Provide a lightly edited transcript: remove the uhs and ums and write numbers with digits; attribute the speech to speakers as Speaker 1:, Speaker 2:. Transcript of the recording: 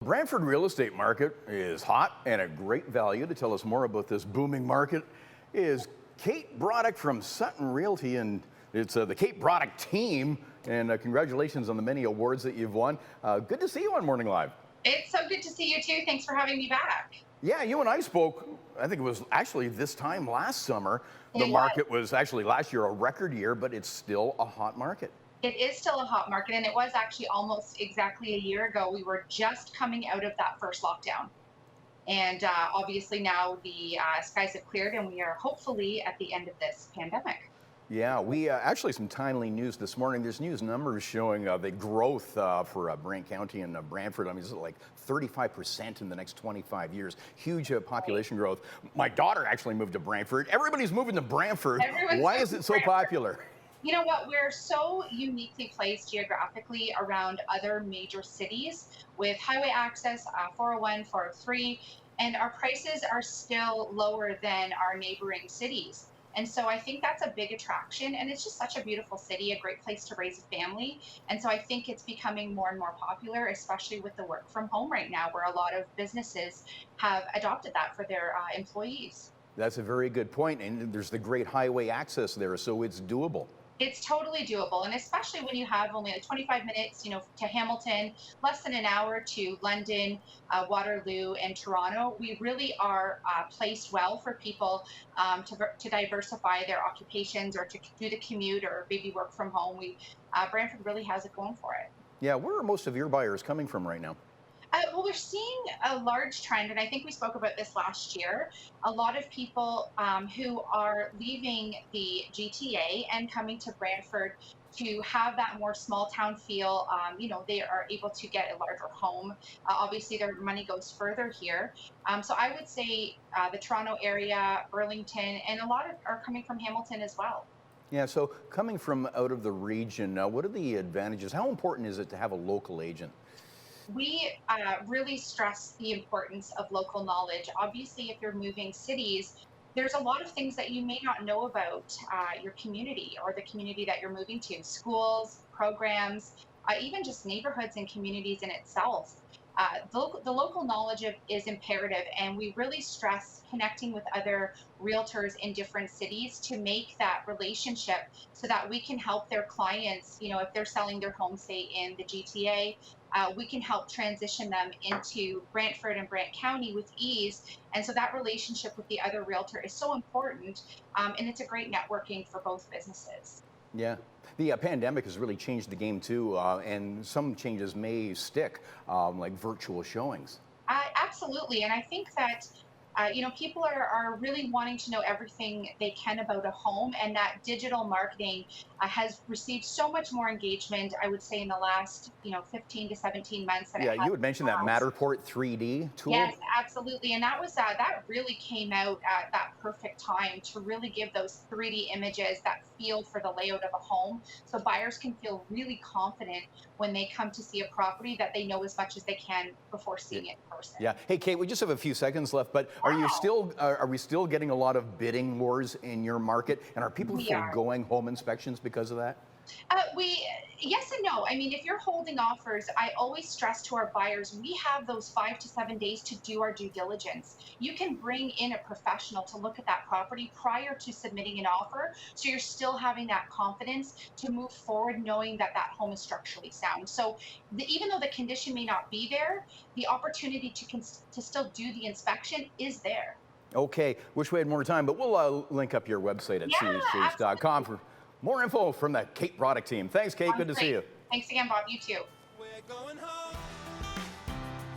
Speaker 1: Brantford real estate market is hot and at great value. To tell us more about this booming market is Kate Broddick from Sutton Realty, and it's the Kate Broddick team. And congratulations on the many awards that you've won. Good to see you on Morning Live.
Speaker 2: It's so good to see you too. Thanks for having me back.
Speaker 1: Yeah, you and I spoke, I think it was actually this time last summer. The
Speaker 2: It was.
Speaker 1: market was actually last year a record year, but it's still a hot market.
Speaker 2: It is still a hot market, and it was actually almost exactly a year ago. We were just coming out of that first lockdown. And obviously now the skies have cleared, and we are hopefully at the end of this pandemic.
Speaker 1: Yeah, we actually some timely news this morning. There's news numbers showing the growth for Brant County and Brantford. I mean, it's like 35% in the next 25 years. Huge population growth. My daughter actually moved to Brantford. Everybody's moving to Brantford.
Speaker 2: Everyone's
Speaker 1: Why is
Speaker 2: moving
Speaker 1: it
Speaker 2: to
Speaker 1: so
Speaker 2: Brantford.
Speaker 1: popular?
Speaker 2: You know what? We're so uniquely placed geographically around other major cities with highway access, 401, 403, and our prices are still lower than our neighboring cities. And so I think that's a big attraction. And it's just such a beautiful city, a great place to raise a family. And so I think it's becoming more and more popular, especially with the work from home right now, where a lot of businesses have adopted that for their employees.
Speaker 1: That's a very good point. And there's the great highway access there, so it's doable.
Speaker 2: It's totally doable, and especially when you have only like 25 minutes, to Hamilton, less than an hour to London, Waterloo, and Toronto. We really are placed well for people to diversify their occupations or to do the commute or maybe work from home. Brantford really has it going for it.
Speaker 1: Yeah, where are most of your buyers coming from right now?
Speaker 2: Well, we're seeing a large trend, and I think we spoke about this last year. A lot of people who are leaving the GTA and coming to Brantford to have that more small town feel. They are able to get a larger home. Obviously, their money goes further here. So I would say the Toronto area, Burlington, and a lot of are coming from Hamilton as well.
Speaker 1: Yeah, so coming from out of the region, what are the advantages? How important is it to have a local agent?
Speaker 2: We really stress the importance of local knowledge. Obviously, if you're moving cities, there's a lot of things that you may not know about your community or the community that you're moving to, schools, programs, even just neighborhoods and communities in itself. The local knowledge is imperative, and we really stress connecting with other realtors in different cities to make that relationship so that we can help their clients. If they're selling their home, say in the GTA, we can help transition them into Brantford and Brant County with ease. And so that relationship with the other realtor is so important, and it's a great networking for both businesses.
Speaker 1: Yeah, the pandemic has really changed the game too, and some changes may stick, like virtual showings.
Speaker 2: Absolutely. And I think that, people are really wanting to know everything they can about a home, and that digital marketing has received so much more engagement, I would say, in the last, 15 to 17 months than it
Speaker 1: Yeah,
Speaker 2: has
Speaker 1: you
Speaker 2: in
Speaker 1: had mentioned
Speaker 2: the
Speaker 1: that
Speaker 2: past.
Speaker 1: Matterport 3D tool.
Speaker 2: Yes, absolutely. And that really came out at that perfect time to really give those 3D images that feel for the layout of a home. So buyers can feel really confident when they come to see a property that they know as much as they can before seeing it in person.
Speaker 1: Yeah. Hey, Kate, we just have a few seconds left, but
Speaker 2: Wow.
Speaker 1: are we still getting a lot of bidding wars in your market? And are people
Speaker 2: We are.
Speaker 1: foregoing home inspections because of that?
Speaker 2: Yes and no. I mean, if you're holding offers, I always stress to our buyers, we have those 5 to 7 days to do our due diligence. You can bring in a professional to look at that property prior to submitting an offer. So you're still having that confidence to move forward, knowing that that home is structurally sound. So even though the condition may not be there, the opportunity to still do the inspection is there.
Speaker 1: Okay, wish we had more time, but we'll link up your website at
Speaker 2: Yeah,
Speaker 1: chc.com
Speaker 2: absolutely.
Speaker 1: for more info from the Kate Broddick team. Thanks, Kate.
Speaker 2: Sounds
Speaker 1: Good to see
Speaker 2: great.
Speaker 1: you.
Speaker 2: Thanks again, Bob. You too.
Speaker 3: We're going home.